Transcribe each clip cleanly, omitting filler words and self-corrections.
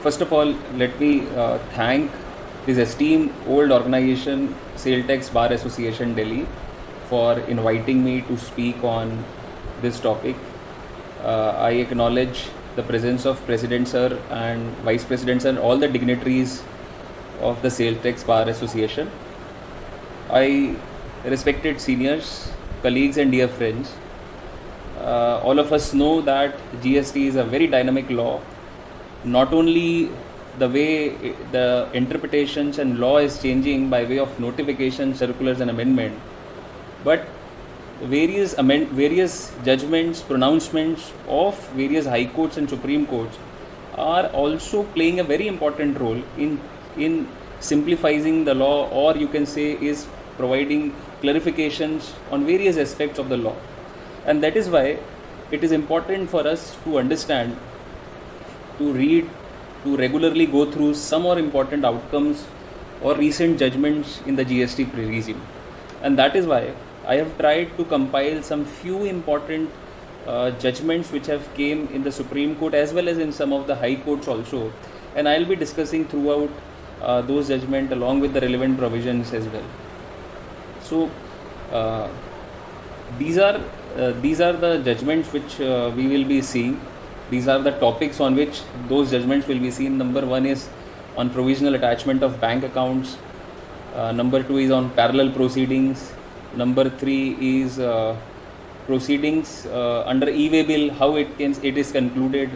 First of all, let me thank this esteemed old organization, SailTex Bar Association Delhi, for inviting me to speak on this topic. I acknowledge the presence of President Sir and Vice President Sir and all the dignitaries of the SailTex Bar Association. I respected seniors, colleagues and dear friends. All of us know that GST is a very dynamic law. Not only the way the interpretations and law is changing by way of notification, circulars and amendment, but various judgments, pronouncements of various high courts and supreme courts are also playing a very important role in simplifying the law, or you can say is providing clarifications on various aspects of the law. And that is why it is important for us to understand, to read, to regularly go through some more important outcomes or recent judgments in the GST regime. And that is why I have tried to compile some few important judgments which have came in the Supreme Court as well as in some of the high courts also, and I will be discussing throughout those judgments along with the relevant provisions as well. So these are the judgments which we will be seeing. These are the topics on which those judgments will be seen. Number 1 is on provisional attachment of bank accounts. Number 2 is on parallel proceedings. Number 3 is proceedings under e-way bill, how it is concluded.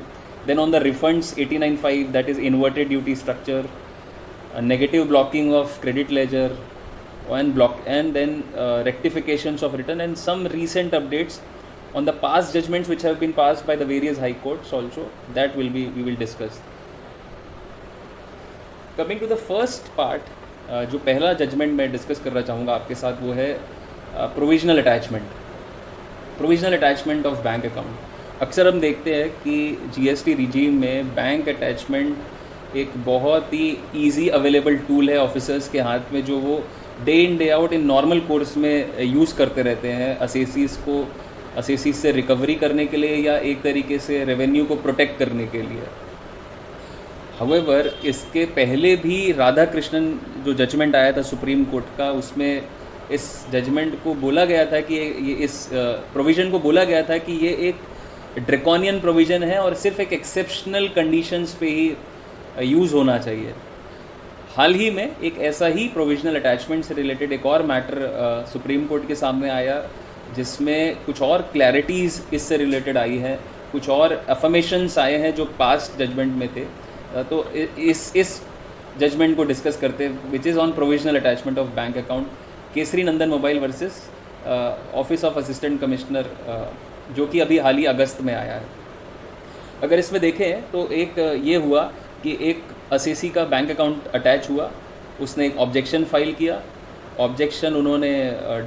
Then on the refunds 89.5, that is inverted duty structure, negative blocking of credit ledger, and then rectifications of return, and some recent updates on the past judgments which have been passed by the various high courts also. That we will discuss. Coming to the first part, जो पहला judgement मैं discuss करना चाहूँगा आपके साथ, वो है provisional attachment of bank account. अक्सर हम देखते हैं कि जीएसटी रिजीम में बैंक अटैचमेंट एक बहुत ही इजी अवेलेबल टूल है ऑफिसर्स के हाथ में, जो वो day in day out in normal course में यूज़ करते रहते हैं असेसीज से रिकवरी करने के लिए या एक तरीके से रेवेन्यू को प्रोटेक्ट करने के लिए. हाउएवर इसके पहले भी राधा कृष्णन जो जजमेंट आया था सुप्रीम कोर्ट का, उसमें इस जजमेंट को बोला गया था कि इस प्रोविज़न को बोला गया था कि ये एक ड्रैकोनियन प्रोविज़न है और सिर्फ एक एक्सेप्शनल कंडीशंस पे ही यूज़ होना चाहिए. हाल ही में एक ऐसा ही प्रोविजनल अटैचमेंट से रिलेटेड एक और मैटर सुप्रीम कोर्ट के सामने आया, जिसमें कुछ और क्लैरिटीज़ इससे रिलेटेड आई है, कुछ और अफर्मेशंस आए हैं जो पास्ट जजमेंट में थे. तो इस जजमेंट को डिस्कस करते हैं, which is on provisional attachment of bank account, Kesari Nandan mobile versus office of assistant commissioner, जो कि अभी हाल ही अगस्त में आया है. अगर इसमें देखें तो एक ये हुआ कि एक असेसी का बैंक अकाउंट अटैच हुआ, उसने एक ऑब्जेक्शन फाइल किया. ऑब्जेक्शन उन्होंने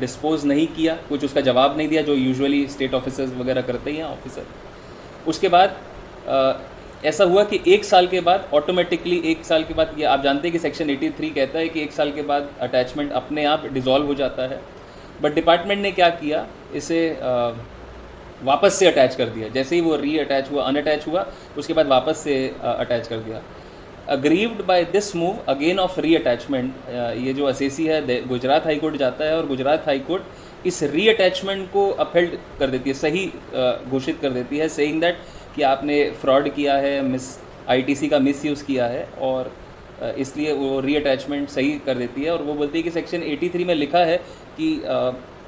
डिस्पोज नहीं किया, कुछ उसका जवाब नहीं दिया जो यूजुअली स्टेट ऑफिसर्स वगैरह करते ही हैं ऑफिसर. उसके बाद ऐसा हुआ कि एक साल के बाद ऑटोमेटिकली, एक साल के बाद, ये आप जानते हैं कि सेक्शन 83 कहता है कि एक साल के बाद अटैचमेंट अपने आप डिज़ोल्व हो जाता है. बट डिपार्टमेंट ने क्या किया, इसे वापस से अटैच कर दिया. जैसे ही वो रीअटैच हुआ, अनअटैच हुआ, उसके बाद वापस से अटैच कर दिया. Aggrieved by this move again of reattachment, ये जो असेसी है गुजरात हाई कोर्ट जाता है और गुजरात हाई कोर्ट इस रीअटैचमेंट को अपहेल्ड कर देती है, सही घोषित कर देती है, सेइंग दैट कि आपने फ्रॉड किया है, आईटीसी का मिसयूज़ किया है, और इसलिए वो रीअटैचमेंट सही कर देती है. और वो बोलती है कि सेक्शन 83 में लिखा है कि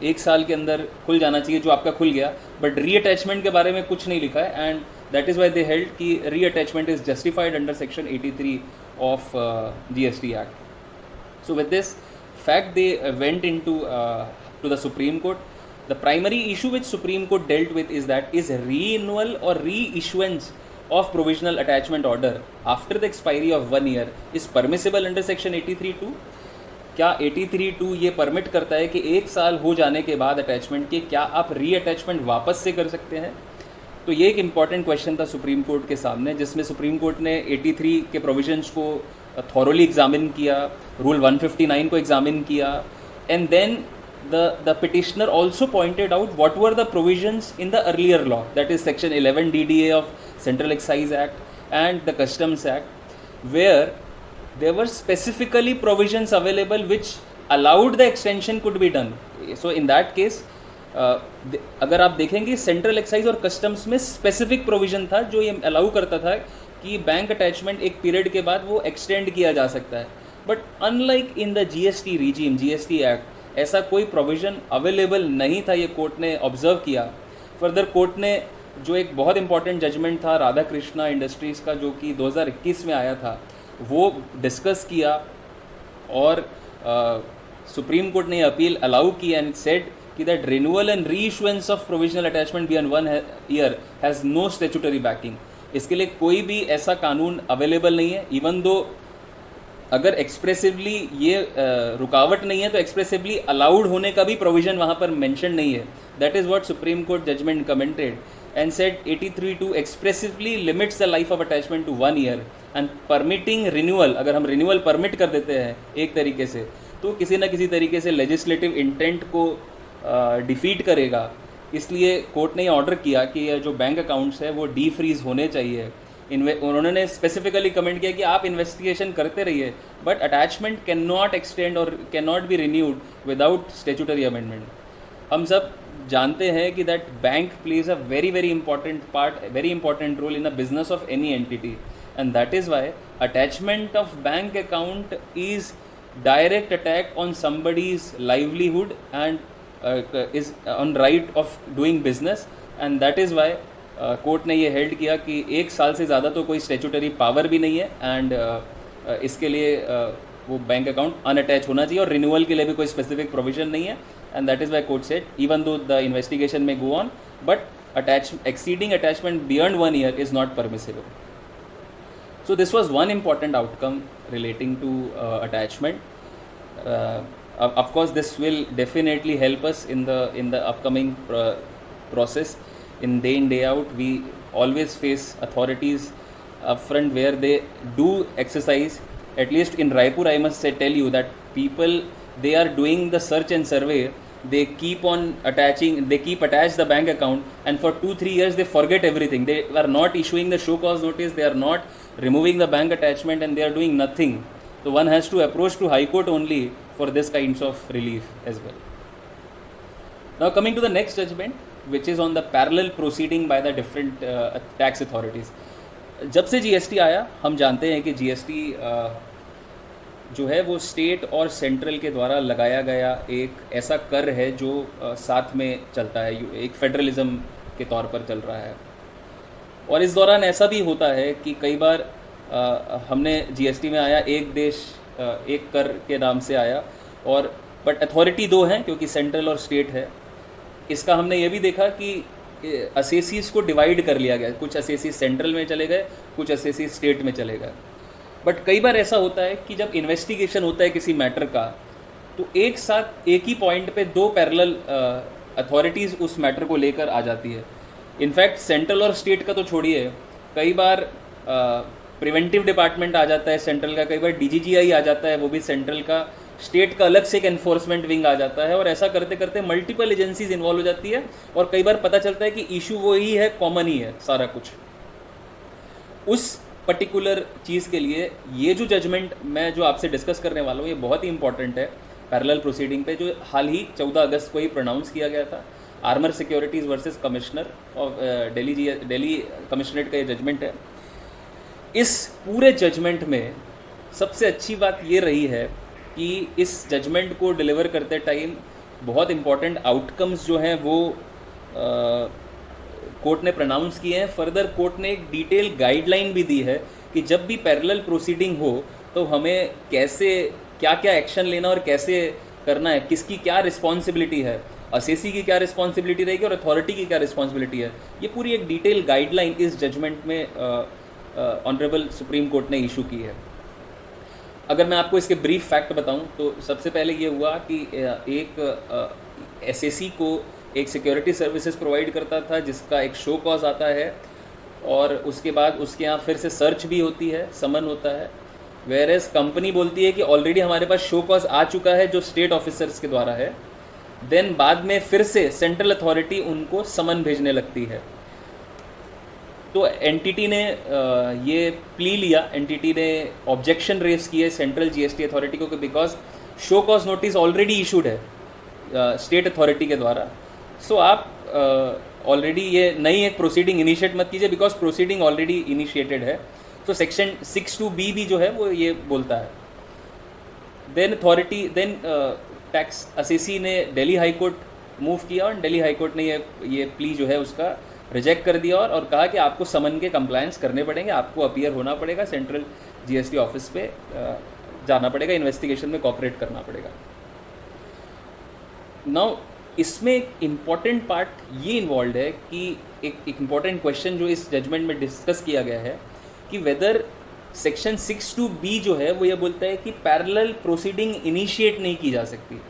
एक साल के अंदर खुल जाना चाहिए जो आपका खुल गया, बट रीअटैचमेंट के बारे में कुछ नहीं लिखा है. And that is why they held कि reattachment is justified under section 83 of GST Act. So with this fact they went into the Supreme Court. The primary issue which Supreme Court dealt with is that is renewal or reissuance of provisional attachment order after the expiry of 1 year is permissible under section 83(2). क्या 83(2) ये permit करता है कि एक साल हो जाने के बाद अटैचमेंट के क्या आप रीअटैचमेंट वापस से कर सकते हैं? तो ये एक इम्पॉर्टेंट क्वेश्चन था सुप्रीम कोर्ट के सामने, जिसमें सुप्रीम कोर्ट ने 83 के प्रोविजंस को थॉरोली एग्जामिन किया, रूल 159 को एग्जामिन किया, and then the petitioner also pointed out what were the provisions in the earlier law, that is section 11 DDA of Central Excise Act and the Customs Act, where there were specifically provisions available which allowed the extension could be done. So in that case, अगर आप देखेंगे central excise और customs में specific provision था जो ये allow करता था कि बैंक अटैचमेंट एक पीरियड के बाद वो एक्सटेंड किया जा सकता है. But unlike in the GST regime, GST act, ऐसा कोई प्रोविजन अवेलेबल नहीं था. ये कोर्ट ने ऑब्जर्व किया. फर्दर कोर्ट ने जो एक बहुत इंपॉर्टेंट जजमेंट था राधा कृष्णा इंडस्ट्रीज़ का, जो कि 2021 में आया था, वो डिस्कस किया और सुप्रीम कोर्ट ने अपील अलाउ की एंड सेड कि that renewal and reissuance of provisional attachment beyond 1 year has no statutory backing. इसके लिए कोई भी ऐसा कानून अवेलेबल नहीं है. इवन दो अगर एक्सप्रेसिवली ये रुकावट नहीं है तो एक्सप्रेसिवली अलाउड होने का भी प्रोविजन वहाँ पर मेंशन नहीं है. That is what Supreme Court judgment commented and said 83(2) expressively limits the life of attachment to 1 year and permitting renewal. अगर हम renewal permit कर देते हैं एक तरीके से, तो किसी न किसी तरीके से legislative intent को डिफीट करेगा. इसलिए कोर्ट ने ऑर्डर किया कि ये जो बैंक अकाउंट्स है वो डी फ्रीज होने चाहिए. उन्होंने स्पेसिफिकली कमेंट किया कि आप इन्वेस्टिगेशन करते रहिए, but attachment can not extend और can not be renewed without statutory amendment. हम सब जानते हैं कि that bank plays a very very important part, very important role in the business of any entity, and that is why attachment of bank account is direct attack on somebody's livelihood and is on right of doing business, and that is why court ने ये held किया कि 1 साल से ज़्यादा तो कोई statutory power भी नहीं है, एंड इसके लिए वो बैंक अकाउंट अनअटैच होना चाहिए और रिन्यूअल के लिए भी कोई स्पेसिफिक प्रोविजन नहीं है. And that is why court said even though the investigation may go on, but exceeding attachment beyond 1 year is not permissible. So this was one important outcome relating to attachment. Of course, this will definitely help us in the upcoming process. In day in day out, we always face authorities upfront where they do exercise. At least in Raipur, I must tell you that people, they are doing the search and survey. They keep attach the bank account, and for 2-3 years they forget everything. They are not issuing the show cause notice, they are not removing the bank attachment, and they are doing nothing. So one has to approach to High Court only for this kinds of relief as well. Now coming to the next judgment, which is on the parallel proceeding by the different tax authorities. जब से GST आया, हम जानते हैं कि GST जो है वो स्टेट और सेंट्रल के द्वारा लगाया गया एक ऐसा कर है जो साथ में चलता है, एक फेडरलिज्म के तौर पर चल रहा है. और इस दौरान ऐसा भी होता है कि कई बार हमने GST में आया एक देश एक कर के नाम से आया, और बट अथॉरिटी 2 हैं क्योंकि सेंट्रल और स्टेट है. इसका हमने ये भी देखा कि असेसीज को डिवाइड कर लिया गया, कुछ असेसीज सेंट्रल में चले गए, कुछ असेसीज स्टेट में चले गए. बट कई बार ऐसा होता है कि जब इन्वेस्टिगेशन होता है किसी मैटर का, तो एक साथ एक ही पॉइंट पे 2 पैरेलल अथॉरिटीज़ उस मैटर को लेकर आ जाती है. इनफैक्ट सेंट्रल और स्टेट का तो छोड़िए, कई बार प्रिवेंटिव डिपार्टमेंट आ जाता है सेंट्रल का, कई बार DGGI आ जाता है, वो भी सेंट्रल का, स्टेट का अलग से एक एनफोर्समेंट विंग आ जाता है, और ऐसा करते करते मल्टीपल एजेंसीज इन्वॉल्व हो जाती है, और कई बार पता चलता है कि इशू वही है, कॉमन ही है सारा कुछ. उस पर्टिकुलर चीज़ के लिए ये जो जजमेंट मैं जो आपसे डिस्कस करने वाला हूँ ये बहुत ही इंपॉर्टेंट है पैरेलल प्रोसीडिंग पे, जो हाल ही 14 अगस्त को ही प्रोनाउंस किया गया था. Armour securities versus commissioner of Delhi commissionerate का ये जजमेंट है. इस पूरे जजमेंट में सबसे अच्छी बात ये रही है कि इस जजमेंट को डिलीवर करते टाइम बहुत इंपॉर्टेंट आउटकम्स जो हैं वो कोर्ट ने प्रोनाउंस किए हैं. फर्दर कोर्ट ने एक डिटेल गाइडलाइन भी दी है कि जब भी पैरेलल प्रोसीडिंग हो तो हमें कैसे क्या क्या एक्शन लेना और कैसे करना है, किसकी क्या रिस्पॉन्सिबिलिटी है, असेसी की क्या रिस्पॉन्सिबिलिटी रहेगी और अथॉरिटी की क्या रिस्पॉन्सिबिलिटी है. ये पूरी एक डिटेल गाइडलाइन इस जजमेंट में ऑनरेबल सुप्रीम कोर्ट ने इशू की है. अगर मैं आपको इसके ब्रीफ फैक्ट बताऊं तो सबसे पहले ये हुआ कि एक एसएसी को एक सिक्योरिटी सर्विसेज प्रोवाइड करता था जिसका एक शो कॉज आता है, और उसके बाद उसके यहाँ फिर से सर्च भी होती है, समन होता है. वेयर एज कंपनी बोलती है कि ऑलरेडी हमारे पास शो कॉज आ चुका है जो स्टेट ऑफिसर्स के द्वारा है. देन बाद में फिर से सेंट्रल अथॉरिटी उनको समन भेजने लगती है. तो एनटीटी ने ये प्ली लिया, एनटीटी ने ऑब्जेक्शन रेस किए सेंट्रल जीएसटी अथॉरिटी को कि because show cause notice already issued है स्टेट अथॉरिटी के द्वारा, सो आप ऑलरेडी ये नई एक प्रोसीडिंग इनिशिएट मत कीजिए बिकॉज प्रोसीडिंग ऑलरेडी इनिशिएटेड है। तो सेक्शन 6(2)(b) भी जो है वो ये बोलता है। देन टैक्स असेसी ने दिल्ली हाई कोर्ट मूव किया और दिल्ली हाई कोर्ट ने ये प्ली जो है उसका रिजेक्ट कर दिया और कहा कि आपको समन के कंप्लायंस करने पड़ेंगे, आपको अपीयर होना पड़ेगा, सेंट्रल जीएसटी ऑफिस पे जाना पड़ेगा, इन्वेस्टिगेशन में कॉपरेट करना पड़ेगा। नाउ इसमें एक इम्पॉर्टेंट पार्ट ये इन्वॉल्व है कि एक इम्पॉर्टेंट क्वेश्चन जो इस जजमेंट में डिस्कस किया गया है कि वेदर सेक्शन 6(2)(b) जो है वो ये बोलता है कि पैरेलल प्रोसीडिंग इनिशिएट नहीं की जा सकती।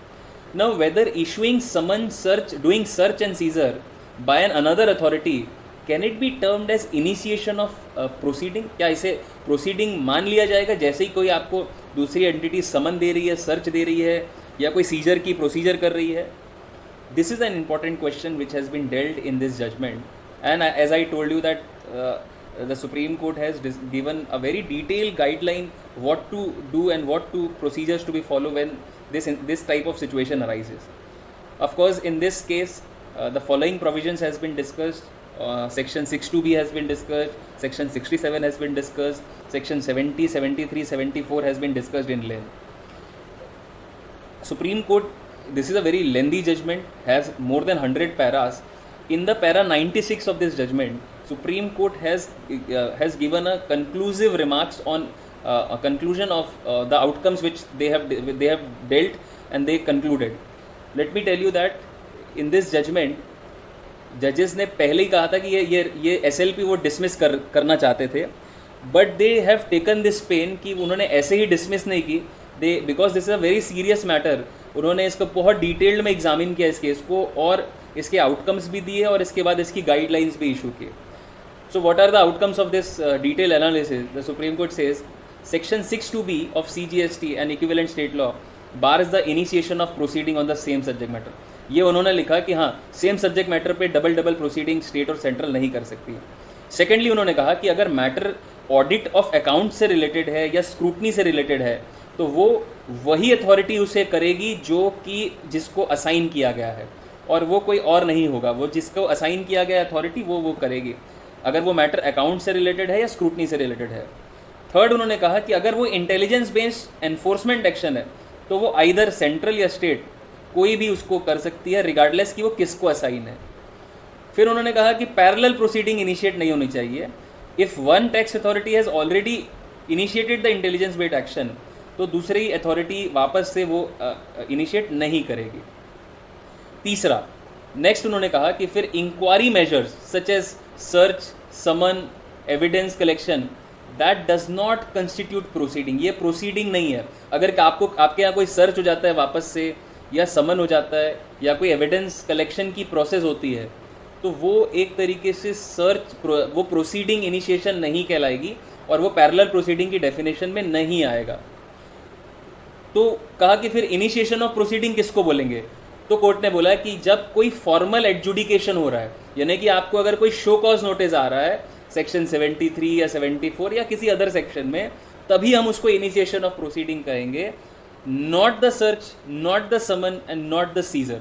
Now whether issuing summon search doing search and seizure by an another authority can it be termed as initiation of proceeding? क्या इसे प्रोसीडिंग मान लिया जाएगा जैसे ही कोई आपको दूसरी एंटिटी समन दे रही है, सर्च दे रही है या कोई सीजर की प्रोसीजर कर रही है? This is an important question which has been dealt in this judgment, and as I told you that the Supreme Court has given a very detailed guideline what to do and what to procedures to be followed when this type of situation arises. Of course, in this case, the following provisions has been discussed. Section 6(2)(b) has been discussed. Section 67 has been discussed. Section 70, 73, 74 has been discussed in length. Supreme Court. This is a very lengthy judgment, has more than 100 paras. In the para 96 of this judgment, Supreme Court has given a conclusive remarks on a conclusion of the outcomes which they have dealt, and they concluded. Let me tell you that in this judgment, judges ने पहले ही कहा था कि ये SLP वो dismiss करना चाहते थे, but they have taken this pain कि उन्होंने ऐसे ही dismiss नहीं की, because this is a very serious matter. उन्होंने इसको बहुत डिटेल्ड में एग्जामिन किया इस केस को और इसके आउटकम्स भी दिए और इसके बाद इसकी गाइडलाइंस भी इशू किए। So what are the outcomes of this detail analysis? The Supreme Court says section 6(2)(b) of CGST and equivalent state law bars the initiation of proceeding on the same subject matter. ये उन्होंने लिखा कि हाँ, same subject matter पे double proceeding state और central नहीं कर सकती। सेकेंडली उन्होंने कहा कि अगर मैटर ऑडिट ऑफ अकाउंट से रिलेटेड है या स्क्रूटनी से रिलेटेड है तो वो वही अथॉरिटी उसे करेगी जो कि जिसको असाइन किया गया है, और वो कोई और नहीं होगा। वो जिसको असाइन किया गया अथॉरिटी वो करेगी, अगर वो मैटर अकाउंट से रिलेटेड है या स्क्रूटनी से रिलेटेड है। थर्ड उन्होंने कहा कि अगर वो इंटेलिजेंस बेस्ड एनफोर्समेंट एक्शन है तो वो आइदर सेंट्रल या स्टेट कोई भी उसको कर सकती है, रिगार्डलेस कि वो किसको असाइन है। फिर उन्होंने कहा कि पैरेलल प्रोसीडिंग इनिशिएट नहीं होनी चाहिए। If one tax authority has already initiated the intelligence based action तो दूसरी अथॉरिटी वापस से वो इनिशिएट नहीं करेगी। तीसरा, नेक्स्ट उन्होंने कहा कि फिर inquiry measures such as search, summon, evidence collection that does not constitute proceeding. ये प्रोसीडिंग नहीं है। अगर आपके यहाँ कोई सर्च हो जाता है वापस से, या समन हो जाता है, या कोई एविडेंस कलेक्शन की प्रोसेस होती है, तो वो एक तरीके से वो प्रोसीडिंग इनिशिएशन नहीं कहलाएगी और वो पैरेलल प्रोसीडिंग की डेफिनेशन में नहीं आएगा। तो कहा कि फिर इनिशिएशन ऑफ प्रोसीडिंग किसको बोलेंगे? तो कोर्ट ने बोला कि जब कोई फॉर्मल एडजुडिकेशन हो रहा है, यानी कि आपको अगर कोई शो कॉज नोटिस आ रहा है सेक्शन 73 या 74 या किसी अदर सेक्शन में, तभी हम उसको इनिशिएशन ऑफ प्रोसीडिंग कहेंगे, not the search, not the summon and not the seizure.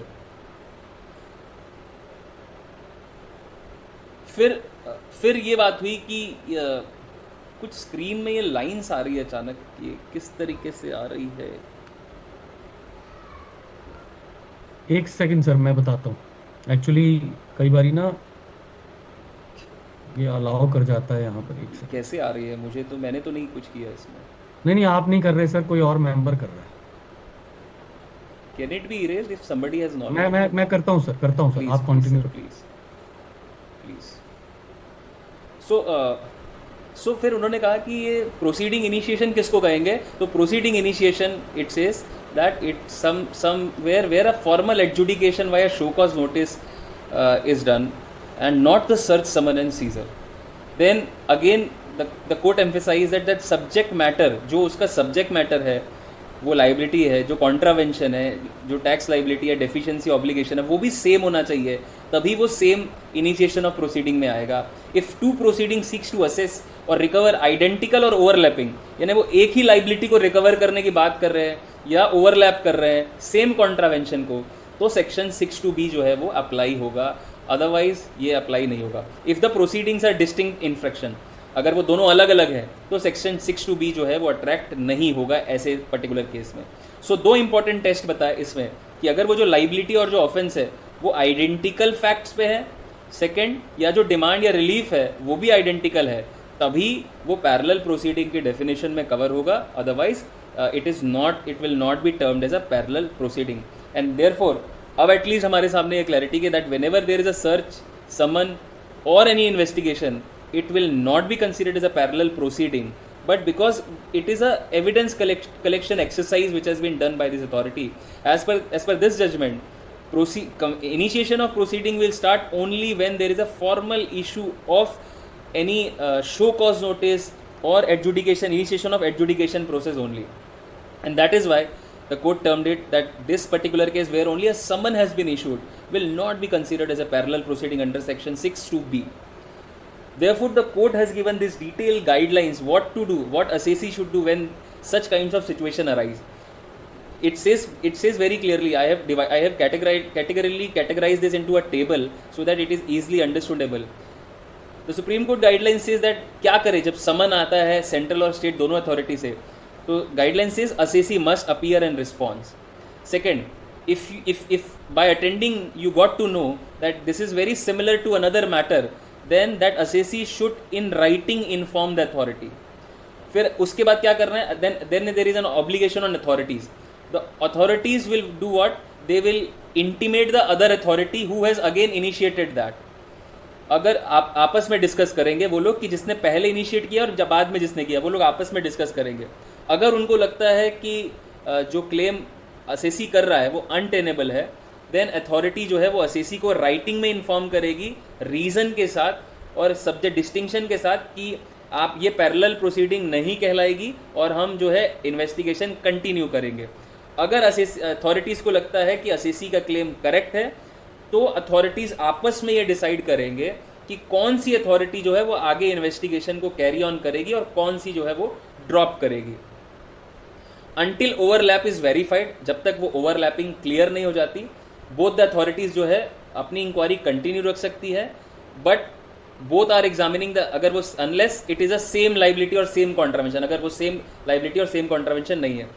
फिर ये बात हुई कि कुछ स्क्रीन में ये लाइंस आ रही है अचानक, ये किस तरीके से आ रही है? एक सेकंड सर, मैं बताता हूँ। एक्चुअली कई बारी ना ये अलाउ कर जाता है यहाँ पर। एक सेकंड, कैसे आ रही है? मुझे तो, मैंने तो नहीं कुछ किया इसमें। नहीं आप नहीं कर रहे सर, कोई और मेंबर कर रहा है। Can it B erased if somebody has knowledge? मैं करता हूँ सर, आप कंटिन्यू प्लीज। सो फिर उन्होंने कहा कि ये प्रोसीडिंग इनिशिएशन किसको कहेंगे? तो proceeding initiation it says that it somewhere where a formal adjudication via show cause notice is done and not the search, summon and seizure. Then again the court emphasized that subject matter, जो उसका subject matter है, वो liability है, जो contravention है, जो tax liability है, deficiency obligation है, वो भी सेम होना चाहिए, तभी वो सेम इनिशिएशन ऑफ प्रोसीडिंग में आएगा. If two proceeding seeks to assess और रिकवर आइडेंटिकल और ओवरलैपिंग, यानी वो एक ही लाइबिलिटी को रिकवर करने की बात कर रहे हैं या ओवरलैप कर रहे हैं सेम कॉन्ट्रावेंशन को, तो सेक्शन 6(2)B जो है वो अप्लाई होगा, अदरवाइज ये अप्लाई नहीं होगा. If the proceedings are distinct infraction, अगर वो दोनों अलग अलग है तो सेक्शन 6(2)B जो है वो अट्रैक्ट नहीं होगा ऐसे पर्टिकुलर केस में. सो दो इंपॉर्टेंट टेस्ट बताए इसमें कि अगर वो जो लाइबिलिटी और जो ऑफेंस है वो आइडेंटिकल फैक्ट्स पे है, सेकंड या जो डिमांड या रिलीफ है वो भी आइडेंटिकल है, तभी वो पैरेलल प्रोसीडिंग की डेफिनेशन में कवर होगा, otherwise it will not be termed as a parallel proceeding. And therefore अब एटलीस्ट हमारे सामने ये क्लैरिटी है that whenever there is a search, summon और any investigation, it will not be considered as a parallel proceeding, but because it is a evidence collection exercise which has been done by this authority, as per this judgment, initiation of proceeding will start only when there is a formal issue of any show cause notice or initiation of adjudication process only. And that is why the court termed it that this particular case where only a summon has been issued will not be considered as a parallel proceeding under section 6(2)B. Therefore, the court has given these detailed guidelines what to do, what assessee should do when such kinds of situation arise. It says very clearly. I have categorically categorized this into a table so that it is easily understandable. The Supreme Court guidelines says that क्या करे जब समन आता है central और state दोनों authority से, तो guidelines says assessee must appear and respond. Second, if by attending you got to know that this is very similar to another matter, then that assessee should in writing inform the authority. फिर उसके बाद क्या करना है, then there is an obligation on authorities. The authorities will do what? They will intimate the other authority who has again initiated that. अगर आप आपस में डिस्कस करेंगे वो लोग कि जिसने पहले इनिशिएट किया और जब बाद में जिसने किया, वो लोग आपस में डिस्कस करेंगे. अगर उनको लगता है कि जो क्लेम असेसी कर रहा है वो अनटेनेबल है, देन अथॉरिटी जो है वो असेसी को राइटिंग में इन्फॉर्म करेगी रीज़न के साथ और सब्जेक्ट डिस्टिंक्शन के साथ कि आप ये पैरेलल प्रोसीडिंग नहीं कहलाएगी और हम जो है इन्वेस्टिगेशन कंटिन्यू करेंगे. अगर अथॉरिटीज़ को लगता है कि असेसी का क्लेम करेक्ट है, तो अथॉरिटीज़ आपस में ये डिसाइड करेंगे कि कौन सी अथॉरिटी जो है वो आगे इन्वेस्टिगेशन को कैरी ऑन करेगी और कौन सी जो है वो ड्रॉप करेगी. अनटिल ओवरलैप इज़ वेरीफाइड, जब तक वो ओवरलैपिंग क्लियर नहीं हो जाती, बोथ द अथॉरिटीज़ जो है अपनी इंक्वायरी कंटिन्यू रख सकती है, but both are examining the, अगर वो unless it is a same liability और सेम कॉन्ट्रावेंशन, अगर वो सेम लाइबिलिटी और सेम कॉन्ट्रावेंशन नहीं है.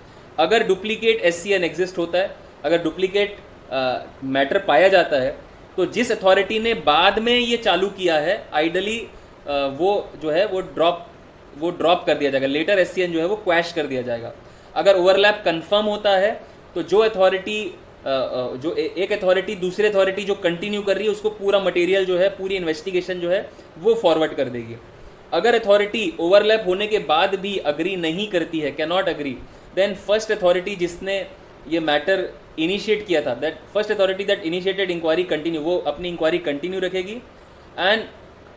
अगर डुप्लीकेट SCN एग्जिस्ट होता है, अगर डुप्लीकेट मैटर पाया जाता है, तो जिस अथॉरिटी ने बाद में ये चालू किया है आइडली वो जो है वो ड्रॉप कर दिया जाएगा, लेटर SCN जो है वो क्वैश कर दिया जाएगा. अगर ओवरलैप कंफर्म होता है तो जो अथॉरिटी जो एक अथॉरिटी दूसरे अथॉरिटी जो कंटिन्यू कर रही है उसको पूरा मटेरियल जो है, पूरी इन्वेस्टिगेशन जो है वो फॉरवर्ड कर देगी. अगर अथॉरिटी ओवरलैप होने के बाद भी अग्री नहीं करती है, can not agree, then first authority जिसने ये मैटर इनिशिएट किया था, that first authority that initiated inquiry continue, वो अपनी इंक्वायरी कंटिन्यू रखेगी. एंड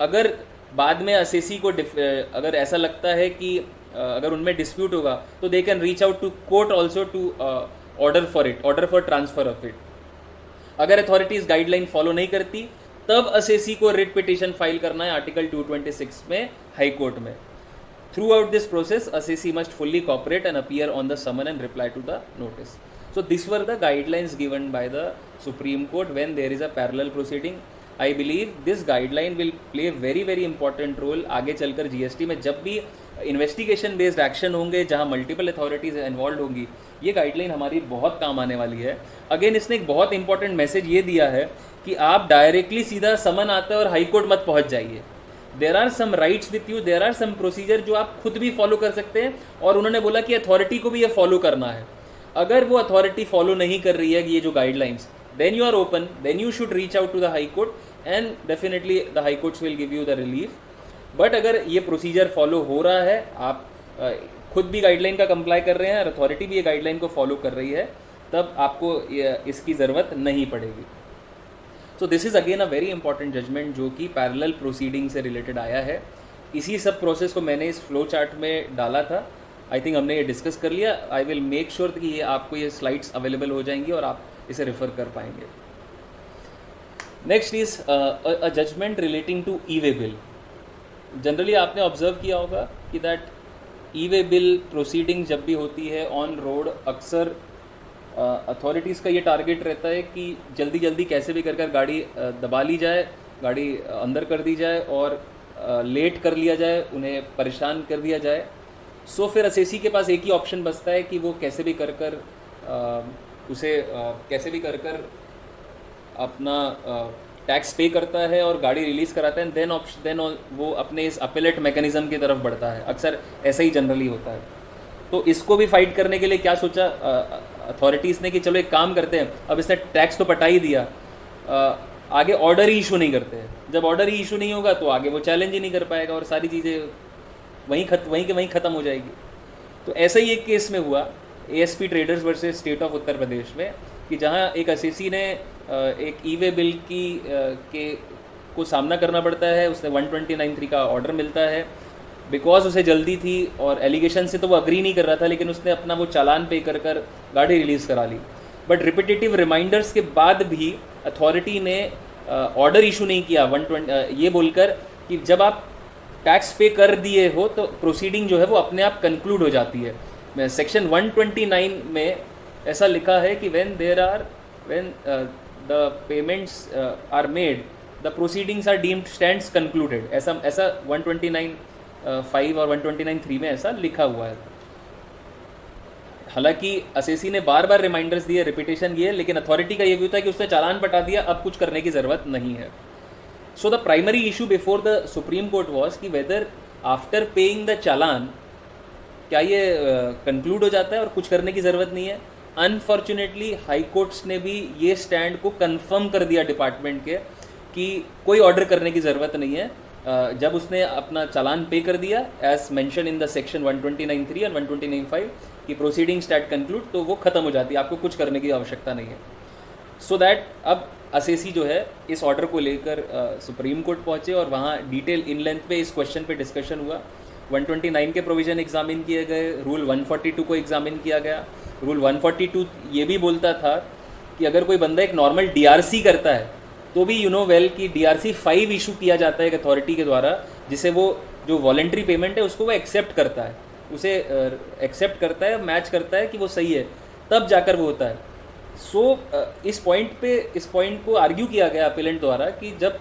अगर बाद में असेसी को अगर ऐसा लगता है कि अगर उनमें डिस्प्यूट होगा तो they can reach out to court also to order for transfer of it. अगर अथॉरिटीज गाइडलाइन फॉलो नहीं करती तब असेसी को रिट पिटिशन फाइल करना है आर्टिकल 226 में हाई कोर्ट में. Throughout this process assessee must fully cooperate and appear on the summon and reply to the notice. So these were the guidelines given by the Supreme Court when there is a parallel proceeding. I believe this guideline will play very important role आगे चलकर GST में जब भी investigation based action होंगे जहाँ multiple authorities involve होंगी, ये guideline हमारी बहुत काम आने वाली है. अगेन इसने एक बहुत इंपॉर्टेंट मैसेज ये दिया है कि आप डायरेक्टली सीधा समन आता है और हाई कोर्ट मत पहुँच जाइए. There are some rights with you, there are some procedure जो आप खुद भी फॉलो कर सकते हैं, और उन्होंने बोला कि अथॉरिटी को भी ये फॉलो करना है. अगर वो अथॉरिटी फॉलो नहीं कर रही है ये जो guidelines, then you are open, then you should reach out to the High Court and definitely the High Courts will give you the relief. But अगर ये प्रोसीजर फॉलो हो रहा है, आप खुद भी गाइडलाइन का कंप्लाई कर रहे हैं और अथॉरिटी भी ये गाइडलाइन को फॉलो कर रही है, तब आपको इसकी ज़रूरत नहीं पड़ेगी. So this is again a very important judgment जो कि पैरेलल प्रोसीडिंग से रिलेटेड आया है. इसी सब प्रोसेस को मैंने इस फ्लो चार्ट में डाला था आई थिंक हमने ये डिस्कस कर लिया. आई विल मेक श्योर कि ये आपको ये स्लाइड्स अवेलेबल हो जाएंगी और आप इसे रेफर कर पाएंगे. Next is a judgment relating to e way bill. Generally आपने ऑब्जर्व किया होगा कि that e way bill proceeding जब भी होती है ऑन रोड, अक्सर अथॉरिटीज़ का ये टारगेट रहता है कि जल्दी जल्दी कैसे भी कर गाड़ी दबा ली जाए, गाड़ी अंदर कर दी जाए और लेट कर लिया जाए, उन्हें परेशान कर दिया जाए. सो फिर असेसी के पास एक ही ऑप्शन बचता है कि वो कैसे भी कर उसे कैसे भी कर अपना टैक्स पे करता है और गाड़ी रिलीज़ कराता है. देन वो अपने इस अपीलेट मैकेनिज़्म की तरफ बढ़ता है. अक्सर ऐसा ही जनरली होता है. तो इसको भी फाइट करने के लिए क्या सोचा अथॉरिटीज़ ने कि चलो एक काम करते हैं, अब इसने टैक्स तो पटा ही दिया, आगे ऑर्डर ही इशू नहीं करते हैं. जब ऑर्डर ही इशू नहीं होगा तो आगे वो चैलेंज ही नहीं कर पाएगा और सारी चीज़ें वहीं ख़त्म हो जाएगी. तो ऐसा ही एक केस में हुआ ASP traders versus state of Uttar Pradesh में, कि जहां एक असेसी ने एक ई वे बिल को सामना करना पड़ता है. उसने 129(3) का ऑर्डर मिलता है. बिकॉज उसे जल्दी थी और एलिगेशन से तो वो अग्री नहीं कर रहा था, लेकिन उसने अपना वो चालान पे कर गाड़ी रिलीज़ करा ली. बट रिपीटेटिव रिमाइंडर्स के बाद भी अथॉरिटी ने ऑर्डर इशू नहीं किया 120 ये बोलकर कि जब आप टैक्स पे कर दिए हो तो प्रोसीडिंग जो है वो अपने आप कंक्लूड हो जाती है. सेक्शन 129 में ऐसा लिखा है कि when the payments are made the proceedings are deemed stands concluded. ऐसा 129(5) और 129(3) में ऐसा लिखा हुआ है. हालांकि असेसी ने बार बार रिमाइंडर्स दिए, रिपीटेशन किए, लेकिन अथॉरिटी का ये व्यू था कि उसने चालान पटा दिया, अब कुछ करने की ज़रूरत नहीं है. So the primary issue before the Supreme court was कि वेदर आफ्टर पेइंग द चालान क्या ये कंक्लूड हो जाता है और कुछ करने की ज़रूरत नहीं है. अनफॉर्चुनेटली हाई कोर्ट्स ने भी ये स्टैंड को कंफर्म कर दिया डिपार्टमेंट के कि कोई ऑर्डर करने की ज़रूरत नहीं है. जब उसने अपना चालान पे कर दिया as mentioned in the section 129(3) और 129(5) कि प्रोसीडिंग स्टैट कंक्लूड, तो वो ख़त्म हो जाती है, आपको कुछ करने की आवश्यकता नहीं है. सो दैट अब असेसी जो है इस ऑर्डर को लेकर सुप्रीम कोर्ट पहुँचे और वहाँ डिटेल इन लेंथ पे इस क्वेश्चन पे डिस्कशन हुआ. 129 के प्रोविज़न एग्जामिन किए गए, रूल 142 को एग्जामिन किया गया. रूल 142 ये भी बोलता था कि अगर कोई बंदा एक नॉर्मल डीआरसी करता है तो भी यू नो वेल कि डीआरसी 5 इशू किया जाता है एक अथॉरिटी के द्वारा, जिसे वो जो वॉलेंट्री पेमेंट है उसको वो एक्सेप्ट करता है, उसे एक्सेप्ट करता है, मैच करता है कि वो सही है, तब जाकर वो होता है. सो इस पॉइंट को आर्ग्यू किया गया अपीलेंट द्वारा कि जब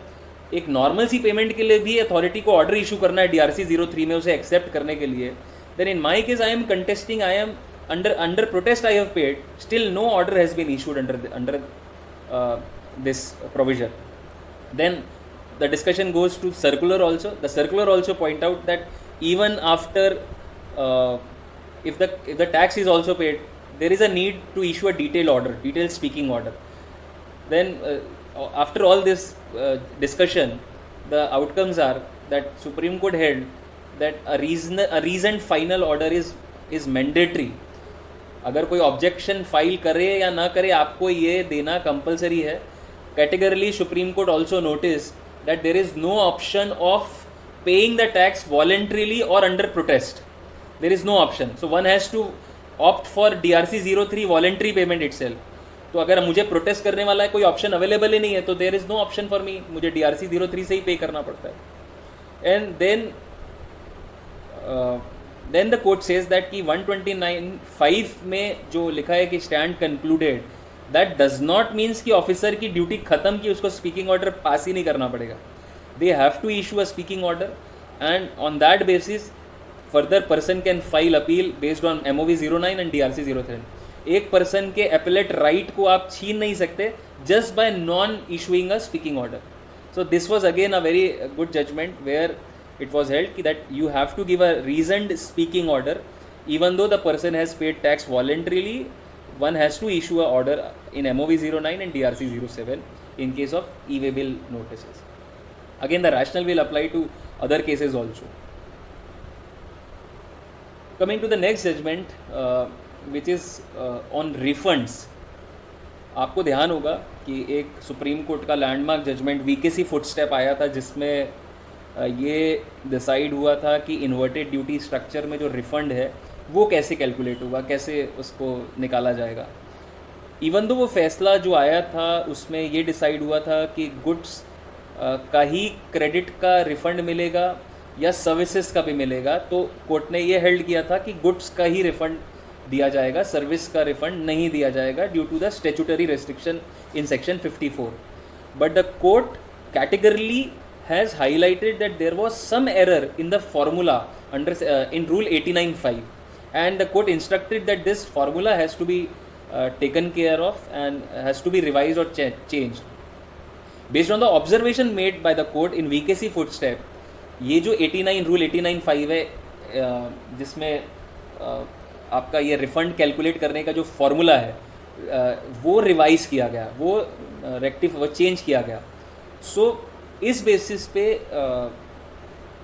एक नॉर्मल सी पेमेंट के लिए भी अथॉरिटी को ऑर्डर इशू करना है डीआरसी 03 में उसे एक्सेप्ट करने के लिए, then in my case I am contesting, I am under protest I have paid, still no order has been issued under this provision. Then the discussion goes to circular also. The circular also point out that even after if the tax is also paid, there is a need to issue a detailed speaking order. Then after all this discussion, the outcomes are that Supreme Court held that a reasoned final order is mandatory. अगर कोई objection file करे या ना करे आपको ये देना compulsory है. Categorically, Supreme Court also noticed that there is no option of paying the tax voluntarily or under protest. There is no option. So one has to opt for DRC 03 voluntary payment itself. तो अगर मुझे protest करने वाला है कोई option available ही नहीं है तो there is no option for me, मुझे DRC 03 से ही पे करना पड़ता है. And then the court says that कि 129(5) में जो लिखा है कि stand concluded, that does not means कि ऑफिसर की ड्यूटी खत्म की उसको स्पीकिंग ऑर्डर पास ही नहीं करना पड़ेगा. They have to issue a speaking order and on that basis further person can file appeal based on MOV 09 and DRC 03. एक person के एपेलेट राइट को आप छीन नहीं सकते just by non issuing a speaking order. So this was again a very good judgment where it was held that you have to give a reasoned speaking order even though the person has paid tax voluntarily. One has to issue a order in MOV 09 and DRC 07 in case of e-way bill notices. Again, the rationale will apply to other cases also. Coming to the next judgment, which is on refunds. आपको ध्यान होगा कि एक supreme court का landmark judgement VKC footstep आया था जिसमें ये डिसाइड हुआ था कि इन्वर्टेड ड्यूटी स्ट्रक्चर में जो रिफंड है वो कैसे कैलकुलेट होगा, कैसे उसको निकाला जाएगा। इवन दो वो फैसला जो आया था उसमें ये डिसाइड हुआ था कि गुड्स का ही क्रेडिट का रिफ़ंड मिलेगा या सर्विसेज का भी मिलेगा, तो कोर्ट ने ये हेल्ड किया था कि गुड्स का ही रिफ़ंड दिया जाएगा, सर्विस का रिफ़ंड नहीं दिया जाएगा due to the statutory restriction in section 54। But the court categorically has highlighted that there was some error in the formula under in rule 89(5), and the court instructed that this formula has to be taken care of and has to be revised or changed. Based on the observation made by the court in VKC footstep, ये जो 89 rule 89(5) है जिसमें आपका ये refund calculate करने का जो formula है वो रिवाइज किया गया, वो चेंज किया गया। सो इस बेसिस पे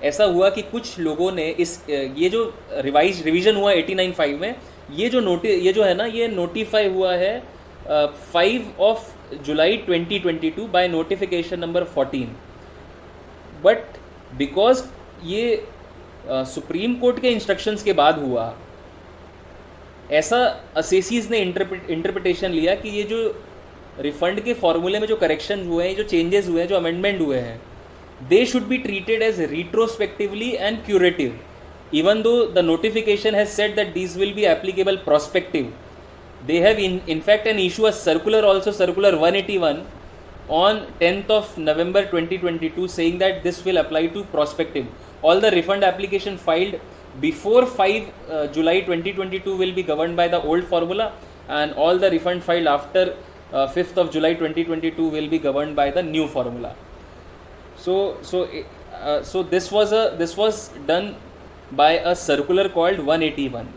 ऐसा हुआ कि कुछ लोगों ने ये जो रिवीजन हुआ 89(5) में, ये जो है ना, ये नोटिफाई हुआ है 5 जुलाई 2022 by notification number 14। But because ये सुप्रीम कोर्ट के इंस्ट्रक्शंस के बाद हुआ, ऐसा असेसीज ने इंटरप्रिटेशन लिया कि ये जो रिफंड के फॉर्मूले में जो करेक्शन हुए हैं, जो चेंजेस हुए हैं, जो अमेंडमेंट हुए हैं, they should be treated as retrospectively and curative, even though the notification has said that these will be applicable prospective. They have in fact an issue a circular also, circular 181 on 10th of November 2022, saying that this will apply to prospective. All the refund application filed before 5 July 2022 will be governed by the old formula, and all the refund filed after 5th of July 2022 will be governed by the new formula. So this was done by a circular called 181.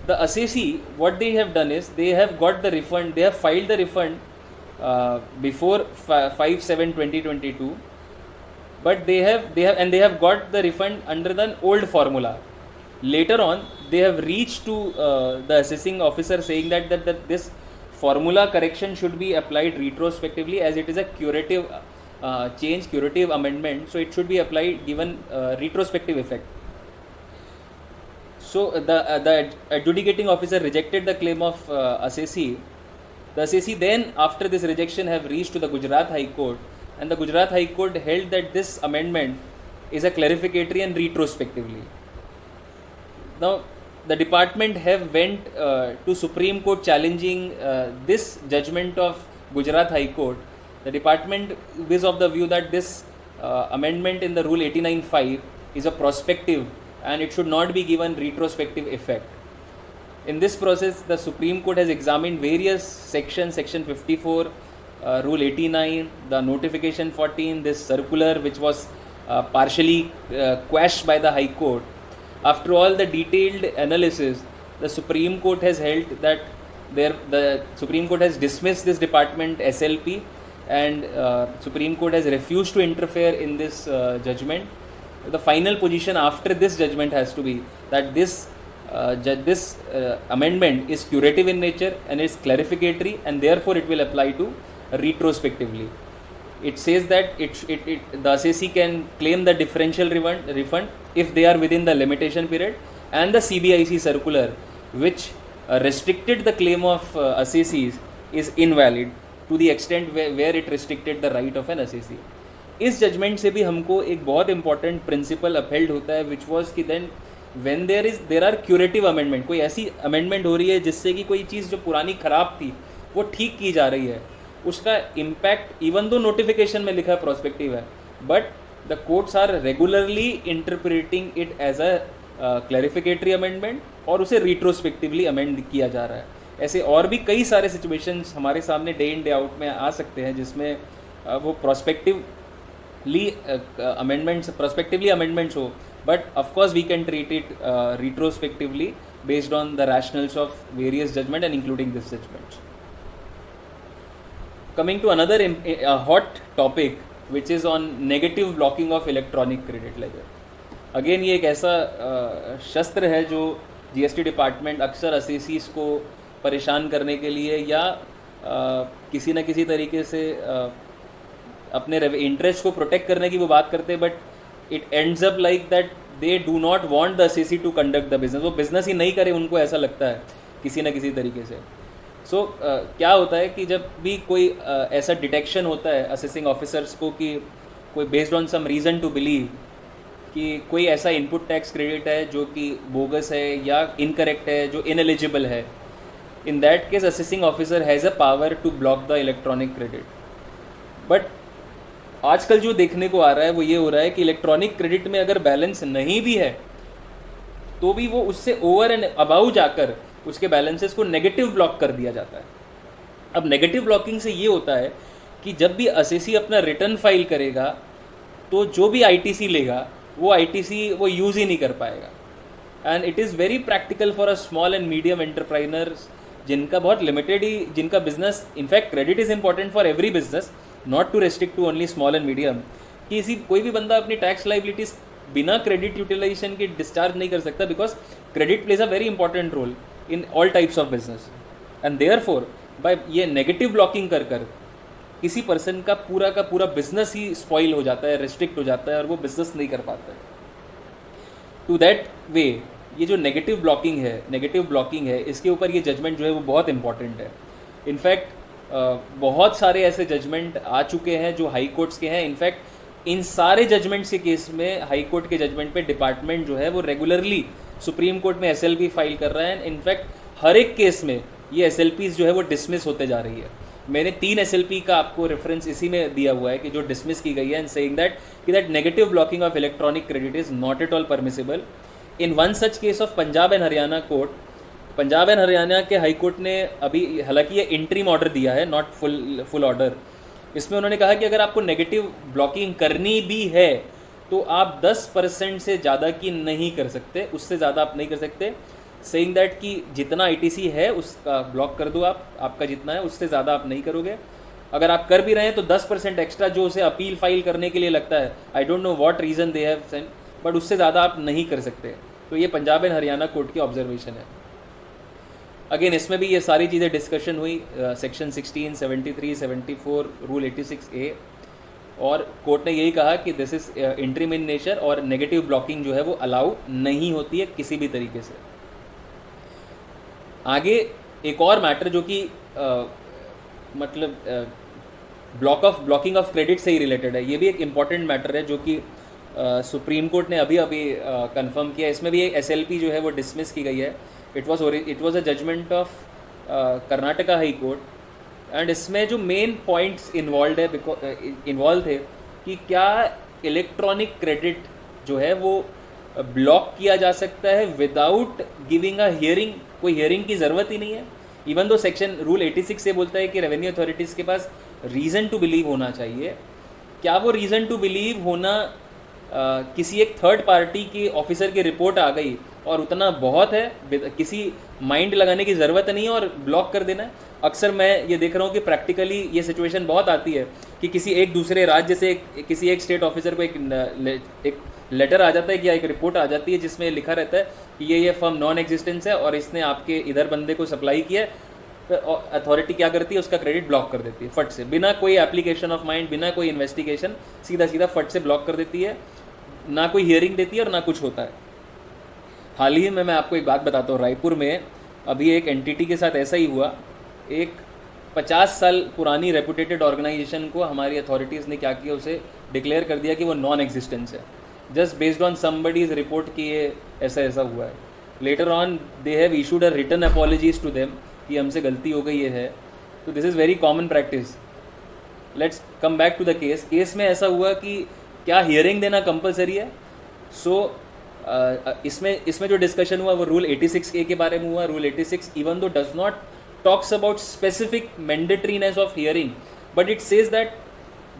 The assessee, what they have done is they have got the refund, they have filed the refund before 5/7/2022, but they have got the refund under the old formula. Later on, they have reached to the assessing officer saying that this formula correction should be applied retrospectively, as it is a curative change, curative amendment, so it should be applied given retrospective effect. So the adjudicating officer rejected the claim of assessee. The assessee then, after this rejection, have reached to the Gujarat High Court, and the Gujarat High Court held that this amendment is a clarificatory and retrospectively. Now the department have went to Supreme Court challenging this judgment of Gujarat High Court. The department is of the view that this amendment in the rule 89(5) is a prospective and it should not be given retrospective effect. In this process, the Supreme Court has examined various sections, section 54, rule 89, the notification 14, this circular which was partially quashed by the High Court. After all the detailed analysis, the Supreme Court has held that the Supreme Court has dismissed this department SLP, and Supreme Court has refused to interfere in this judgment. The final position after this judgment has to be that this amendment is curative in nature and is clarificatory, and therefore it will apply to retrospectively. It says that the assessee can claim the differential refund if they are within the limitation period, and the CBIC circular which restricted the claim of assessees is invalid to the extent where it restricted the right of an assessee. इस judgement से भी हमको एक बहुत important principle upheld होता है, which was कि then when there are curative amendment, कोई ऐसी अमेंडमेंट हो रही है जिससे कि कोई चीज़ जो पुरानी ख़राब थी वो ठीक की जा रही है, उसका इम्पैक्ट इवन दो नोटिफिकेशन में लिखा है प्रोस्पेक्टिव है, but the courts are regularly interpreting it as a clarificatory amendment और उसे रिट्रोस्पेक्टिवली अमेंड किया जा रहा है। ऐसे और भी कई सारे सिचुएशंस हमारे सामने डे इन डे आउट में आ सकते हैं जिसमें वो prospectively amendments हो, but of course we can treat it retrospectively based on the rationales of various judgment and including this judgment. Coming to another hot topic which is on negative blocking of electronic credit ledger. Again ये एक ऐसा शस्त्र है जो GST department अक्सर assessees को परेशान करने के लिए या किसी न किसी तरीके से अपने इंटरेस्ट को प्रोटेक्ट करने की वो बात करते हैं, but it ends up like that they do not want the assessee to conduct the business, वो बिजनेस ही नहीं करे, उनको ऐसा लगता है किसी ना किसी तरीके से। सो क्या होता है कि जब भी कोई ऐसा डिटेक्शन होता है असेसिंग ऑफिसर्स को कि कोई based on some reason to believe कि कोई ऐसा इनपुट टैक्स क्रेडिट है जो कि बोगस है या इनकरेक्ट है, जो इनएलिजिबल है, in that case assessing officer has a power to block the electronic credit. But आजकल जो देखने को आ रहा है वो ये हो रहा है कि इलेक्ट्रॉनिक क्रेडिट में अगर बैलेंस नहीं भी है तो भी वो उससे ओवर एंड अबाउ जाकर उसके बैलेंसेस को नेगेटिव ब्लॉक कर दिया जाता है। अब नेगेटिव ब्लॉकिंग से ये होता है कि जब भी असेसी अपना रिटर्न फाइल करेगा तो जो भी आईटीसी लेगा वो आईटीसी वो यूज़ ही नहीं कर पाएगा। And it is very practical for a small and medium entrepreneurs जिनका बहुत लिमिटेड ही जिनका business, in fact credit is important for every business, not to restrict to only small and medium, कि इसी कोई भी बंदा अपनी टैक्स लाइबिलिटीज बिना क्रेडिट यूटिलाइजेशन के डिस्चार्ज नहीं कर सकता, because credit plays a very important role in all types of business. And therefore by ये नेगेटिव ब्लॉकिंग कर कर किसी पर्सन का पूरा बिजनेस ही स्पॉइल हो जाता है, रिस्ट्रिक्ट हो जाता है और वो बिजनेस नहीं कर पाता है। टू दैट वे ये जो नेगेटिव ब्लॉकिंग है इसके ऊपर ये जजमेंट जो है वो बहुत इंपॉर्टेंट है। इनफैक्ट बहुत सारे ऐसे जजमेंट आ चुके हैं जो हाई कोर्ट्स के हैं। इनफैक्ट इन सारे जजमेंट्स के केस में हाई कोर्ट के जजमेंट पे डिपार्टमेंट जो है वो रेगुलरली सुप्रीम कोर्ट में एसएलपी फाइल कर रहा है। इनफैक्ट हर एक केस में ये एसएलपीज जो है वो डिसमिस होते जा रही है। मैंने 3 एसएलपी का आपको रेफरेंस इसी में दिया हुआ है कि जो डिसमिस की गई है, and saying that negative blocking of electronic credit is not at all permissible. In one such case of Punjab and Haryana court, Punjab and Haryana के हाई कोर्ट ने अभी हालांकि ये इंटरिम ऑर्डर दिया है, नॉट फुल ऑर्डर। इसमें उन्होंने कहा कि अगर आपको नेगेटिव ब्लॉकिंग करनी भी है तो आप 10% से ज़्यादा की नहीं कर सकते, उससे ज़्यादा आप नहीं कर सकते। सेइंग दैट कि जितना आईटीसी है उसका ब्लॉक कर दो आप, आपका जितना है उससे ज़्यादा आप नहीं करोगे। अगर आप कर भी रहे हैं तो 10% एक्स्ट्रा जो उसे अपील फाइल करने के लिए लगता है, I don't know what reason they have sent, but उससे ज़्यादा आप नहीं कर सकते। तो ये पंजाब एंड हरियाणा कोर्ट की ऑब्जर्वेशन है। अगेन इसमें भी ये सारी चीज़ें डिस्कशन हुई, सेक्शन 16, 73, 74, रूल 86A, और कोर्ट ने यही कहा कि this is interim in nature और नेगेटिव ब्लॉकिंग जो है वो अलाउ नहीं होती है किसी भी तरीके से। आगे एक और मैटर जो कि मतलब ब्लॉकिंग ऑफ क्रेडिट से ही रिलेटेड है, ये भी एक इम्पॉर्टेंट मैटर है जो कि सुप्रीम कोर्ट ने अभी कंफर्म किया। इसमें भी एक एसएलपी जो है वो डिसमिस की गई है। It was a judgment of Karnataka High Court, and इसमें जो मेन पॉइंट्स इन्वॉल्व थे कि क्या इलेक्ट्रॉनिक क्रेडिट जो है वो ब्लॉक किया जा सकता है विदाउट गिविंग अ हियरिंग, कोई हियरिंग की ज़रूरत ही नहीं है। इवन दो सेक्शन रूल 86 से बोलता है कि रेवेन्यू अथॉरिटीज़ के पास रीज़न टू बिलीव होना चाहिए। क्या वो रीज़न टू बिलीव होना किसी एक थर्ड पार्टी की ऑफिसर की रिपोर्ट आ गई और उतना बहुत है, किसी माइंड लगाने की ज़रूरत नहीं है और ब्लॉक कर देना है? अक्सर मैं ये देख रहा हूँ कि प्रैक्टिकली ये सिचुएशन बहुत आती है कि किसी एक दूसरे राज्य से किसी एक स्टेट ऑफिसर को एक लेटर आ जाता है या एक रिपोर्ट आ जाती है जिसमें लिखा रहता है कि ये फर्म नॉन एग्जिस्टेंस है और इसने आपके इधर बंदे को सप्लाई किया है, तो अथॉरिटी क्या करती है, उसका क्रेडिट ब्लॉक कर देती है फट से, बिना कोई एप्लीकेशन ऑफ माइंड, बिना कोई इन्वेस्टिगेशन, सीधा फट से ब्लॉक कर देती है, ना कोई हियरिंग देती है और ना कुछ होता है। हाल ही में मैं आपको एक बात बताता हूँ, रायपुर में अभी एक एंटिटी के साथ ऐसा ही हुआ। एक 50 साल पुरानी रेपुटेटेड ऑर्गेनाइजेशन को हमारी अथॉरिटीज़ ने क्या किया, उसे डिक्लेयर कर दिया कि वो नॉन एग्जिस्टेंस है, just based on somebody's report कि ये ऐसा हुआ है। Later on they have issued a written apologies to them कि हमसे गलती हो गई ये है। तो this is very common practice. Let's come back to the case में ऐसा हुआ कि क्या हियरिंग देना कंपलसरी है? सो इसमें जो डिस्कशन हुआ वो रूल 86A के बारे में हुआ। Rule 86 even though does not talks about specific mandatoriness of hearing, but it says that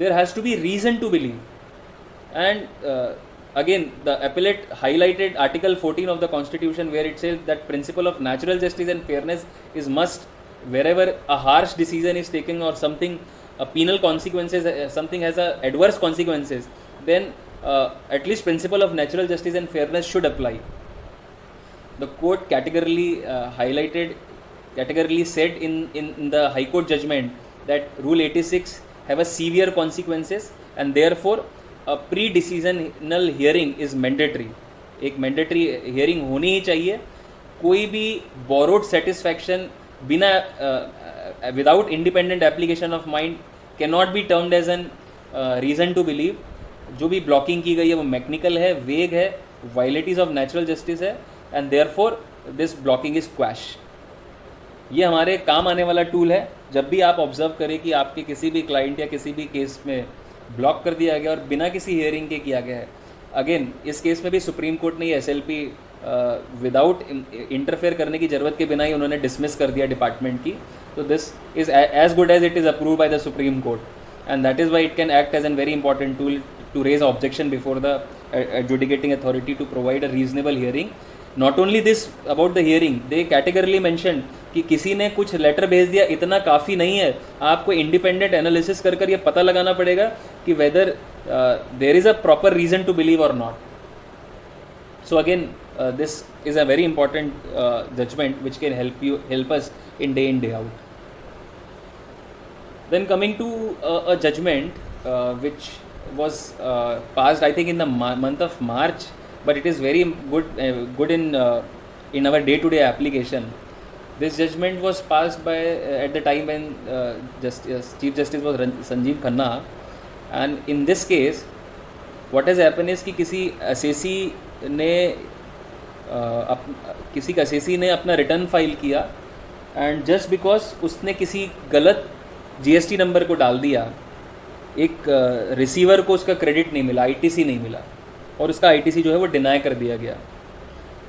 there has to be reason to believe. And again the appellate highlighted article 14 of the constitution where it says that principle of natural justice and fairness is must wherever a harsh decision is taken or something a penal consequences, something has a adverse consequences, then at least principle of natural justice and fairness should apply. The court categorically said in the High Court judgment that Rule 86 have a severe consequences and therefore a pre-decisional hearing is mandatory. एक mandatory hearing होनी ही चाहिए. कोई भी borrowed satisfaction बिना without independent application of mind can not be termed as an reason to believe. जो भी blocking की गई है वो मैकेनिकल है, वेग है, वायलेटिस ऑफ नेचुरल जस्टिस है, and therefore this blocking is quash. ये हमारे काम आने वाला टूल है. जब भी आप ऑब्जर्व करें कि आपके किसी भी क्लाइंट या किसी भी केस में ब्लॉक कर दिया गया और बिना किसी हियरिंग के किया गया है, अगेन इस केस में भी सुप्रीम कोर्ट ने SLP विदाउट इंटरफेयर करने की ज़रूरत के बिना ही उन्होंने डिसमिस कर दिया डिपार्टमेंट की. तो this is as good as it is approve by the Supreme Court, and that is why it can act as an very important tool to raise objection before the adjudicating authority to provide a reasonable hearing. Not only this about the hearing, they categorically mentioned कि किसी ने कुछ letter भेज दिया इतना काफ़ी नहीं है. आपको इंडिपेंडेंट एनालिसिस कर कर ये पता लगाना पड़ेगा कि whether there is a proper reason to believe और नॉट. So again this is a very important judgement which can help us in day out. Then coming to a judgment which was passed I think in the month of March, but it is very good in our day-to-day application. This judgment was passed by at the time when Chief Justice was Sanjeev Khanna, and in this case what has happened is कि किसी assessee ने अपना return file किया, and just because उसने किसी गलत GST number को डाल दिया, एक रिसीवर को उसका क्रेडिट नहीं मिला, ITC नहीं मिला, और उसका ITC जो है वो डिनाई कर दिया गया.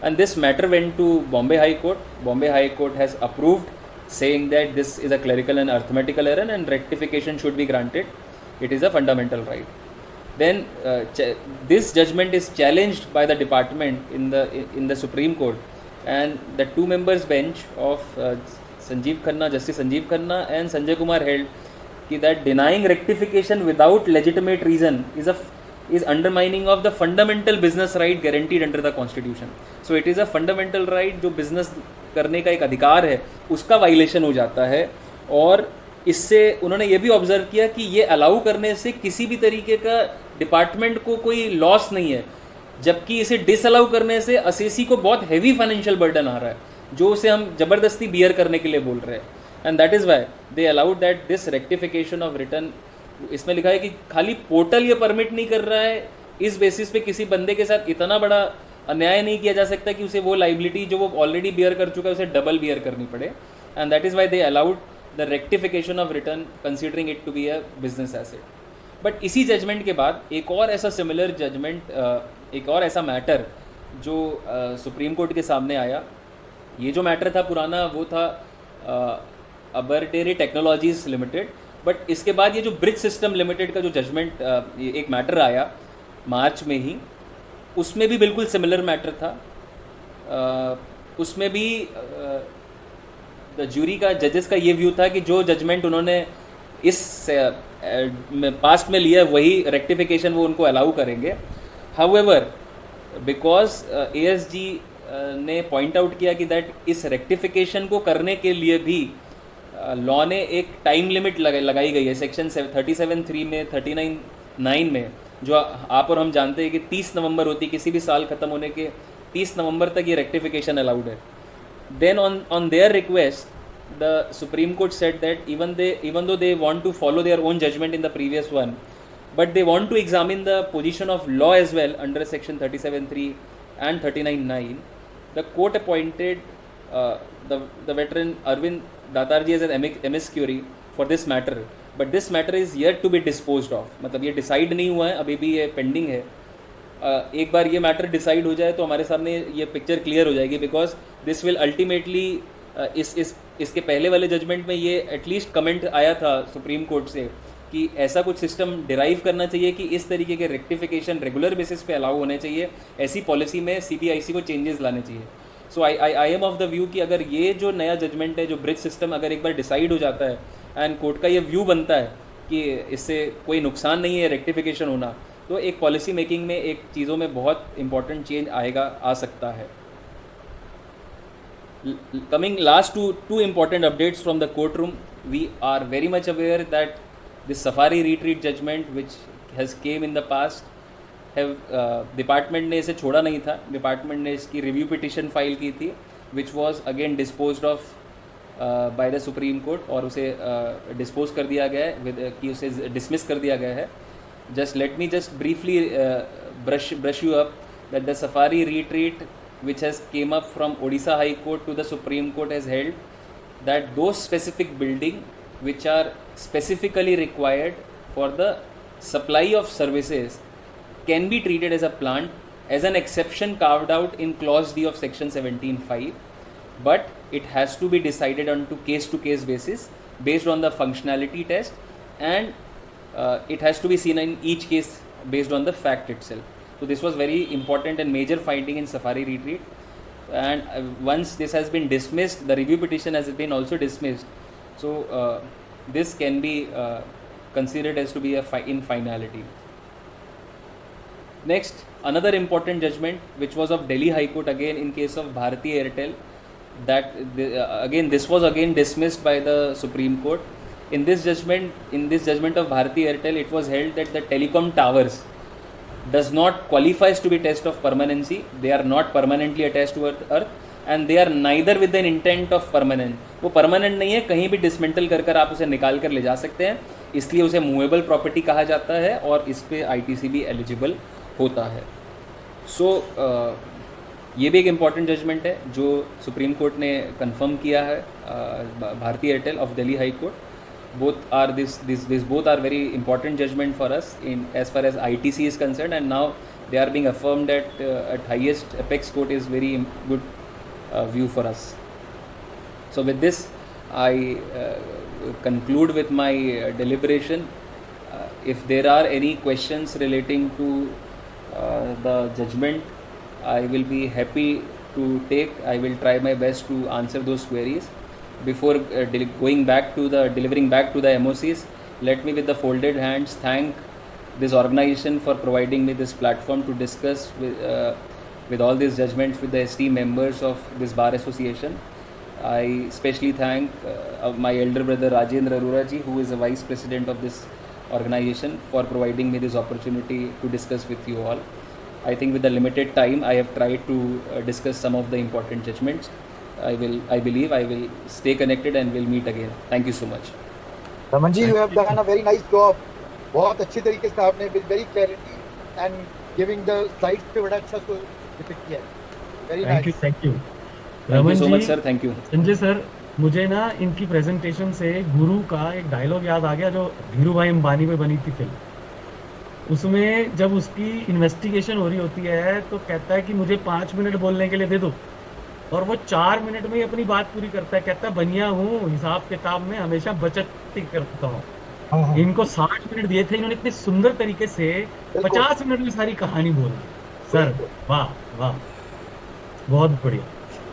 And this matter went to Bombay High Court. Bombay High Court has approved, saying that this is a clerical and arithmetical error and rectification should be granted. It is a fundamental right. Then this judgment is challenged by the department in the Supreme Court, and the two members bench of Justice Sanjeev Khanna and Sanjay Kumar held that denying rectification without legitimate reason is undermining of the fundamental business right guaranteed under the Constitution. So it is a fundamental right जो business करने का एक अधिकार है उसका violation हो जाता है. और इससे उन्होंने ये भी ऑब्जर्व किया कि ये अलाउ करने से किसी भी तरीके का डिपार्टमेंट को कोई लॉस नहीं है, जबकि इसे डिसअलाउ करने से असेसी को बहुत हैवी फाइनेंशियल बर्डन आ रहा है जो उसे हम ज़बरदस्ती बियर करने के लिए बोल रहे हैं. And that is why they allowed that this rectification of return. इसमें लिखा है कि खाली पोर्टल ये परमिट नहीं कर रहा है, इस बेसिस पे किसी बंदे के साथ इतना बड़ा अन्याय नहीं किया जा सकता कि उसे वो लाइबिलिटी जो वो ऑलरेडी बियर कर चुका है उसे डबल बियर करनी पड़े. And that is why they allowed the rectification of return considering it to be a business asset. But इसी जजमेंट के बाद एक और ऐसा सिमिलर जजमेंट, एक और ऐसा मैटर जो सुप्रीम कोर्ट के सामने आया. ये जो मैटर था पुराना वो था अबरडेरी टेक्नोलॉजीज लिमिटेड, बट इसके बाद ये जो ब्रिज सिस्टम लिमिटेड का जो जजमेंट एक मैटर आया मार्च में ही, उसमें भी बिल्कुल सिमिलर मैटर था. उसमें भी द ज्यूरी का, जजेस का ये व्यू था कि जो जजमेंट उन्होंने इस पास्ट में लिया वही रेक्टिफिकेशन वो उनको अलाउ करेंगे. हाउएवर बिकॉज ASG ने पॉइंट आउट किया कि दैट इस रेक्टिफिकेशन को करने के लिए भी लॉ ने एक टाइम लिमिट लगाई गई है सेक्शन 37(3) में, 39(9) में, जो आप और हम जानते हैं कि 30 नवंबर होती है, किसी भी साल ख़त्म होने के 30 नवंबर तक ये रेक्टिफिकेशन अलाउड है. Then on their request the Supreme Court said that even though they want to follow their own judgment in the previous one, but they want to examine the position of law as well under section 37(3) and 39(9). The court appointed the veteran Arvind Datarji as an MS Curie for this matter, but this matter is yet to be disposed of. मतलब ये decide नहीं हुआ है, अभी भी ये pending है. एक बार ये मैटर डिसाइड हो जाए तो हमारे सामने ये पिक्चर क्लियर हो जाएगी, बिकॉज दिस विल अल्टीमेटली इसके पहले वाले जजमेंट में ये एटलीस्ट कमेंट आया था सुप्रीम कोर्ट से कि ऐसा कुछ सिस्टम डिराइव करना चाहिए कि इस तरीके के रेक्टिफिकेशन रेगुलर बेसिस पे अलाउ होने चाहिए, ऐसी पॉलिसी में CBIC को चेंजेस लाने चाहिए. So I am of the view कि अगर ये जो नया जजमेंट है, जो ब्रिज सिस्टम अगर एक बार डिसाइड हो जाता है एंड कोर्ट का ये व्यू बनता है कि इससे कोई नुकसान नहीं है रेक्टिफिकेशन होना, तो एक पॉलिसी मेकिंग में एक चीज़ों में बहुत इंपॉर्टेंट चेंज आ सकता है. Coming last to two important updates from the courtroom, we are very much aware that this Safari retreat judgment which has came in the past have department ने इसे छोड़ा नहीं था, डिपार्टमेंट ने इसकी रिव्यू पिटिशन फाइल की थी, which was again disposed of bye the Supreme court, और उसे डिस्पोज कर दिया गया है कि उसे डिसमिस कर दिया गया है. Just let me just briefly brush you up that the Safari retreat which has came up from Odisha High Court to the Supreme Court has held that those specific building which are specifically required for the supply of services can be treated as a plant as an exception carved out in clause D of section 17(5), but it has to be decided on to case basis based on the functionality test, and it has to be seen in each case based on the fact itself. So this was very important and major finding in Safari retreat, and once this has been dismissed, the review petition has been also dismissed, so this can be considered as to be in finality. Next, another important judgment which was of Delhi High Court again in case of Bharti Airtel, that again this was again dismissed by the Supreme Court. In this judgment of Bharti Airtel, it was held that the telecom towers does not qualifies to be test of permanency. They are not permanently attached to earth, and they are neither with an intent of permanent. वो permanent नहीं है, कहीं भी dismantle कर आप उसे निकाल कर ले जा सकते हैं, इसलिए उसे movable property कहा जाता है और इस पे ITC भी eligible होता है. So ये भी एक इम्पॉर्टेंट जजमेंट है जो सुप्रीम कोर्ट ने कंफर्म किया है Bharti Airtel of Delhi High Court. Both are very important judgment for us in as far as ITC is concerned, and now they are being affirmed at highest apex court is very good view for us. So with this, I conclude with my deliberation. If there are any questions relating to the judgment, I will be happy to take. I will try my best to answer those queries. Before delivering back to the MOCs, let me with the folded hands thank this organization for providing me this platform to discuss with all these judgments with the esteemed members of this bar association. I especially thank my elder brother Rajendra Arora ji, who is the vice president of this organization, for providing me this opportunity to discuss with you all. I think with the limited time, I have tried to discuss some of the important judgments. I believe I will stay connected and will meet again. Thank you so much. Raman ji, you have done a very nice job. बहुत अच्छे तरीके से आपने with very clarity and giving the slides पे बड़ा अच्छा so depict किया है. Very nice. Thank you. Thank you so much sir. Thank you. Sanjay sir, मुझे ना इनकी प्रेजेंटेशन से गुरु का एक डायलॉग याद आ गया जो धीरू भाई अंबानी पे बनी थी फिल्म. उसमें जब उसकी इन्वेस्टिगेशन हो रही होती है तो कहता है कि मुझे 5 मिनट बोलने के लिए दे दो, और वो 4 मिनट में ही अपनी बात पूरी करता है. कहता है बनिया हूँ, हिसाब किताब में हमेशा बचत करता हूँ. इनको 60 मिनट दिए थे, इन्होंने इतने सुंदर तरीके से 50 मिनट में सारी कहानी बोली. सर वाह वाह, बहुत बढ़िया.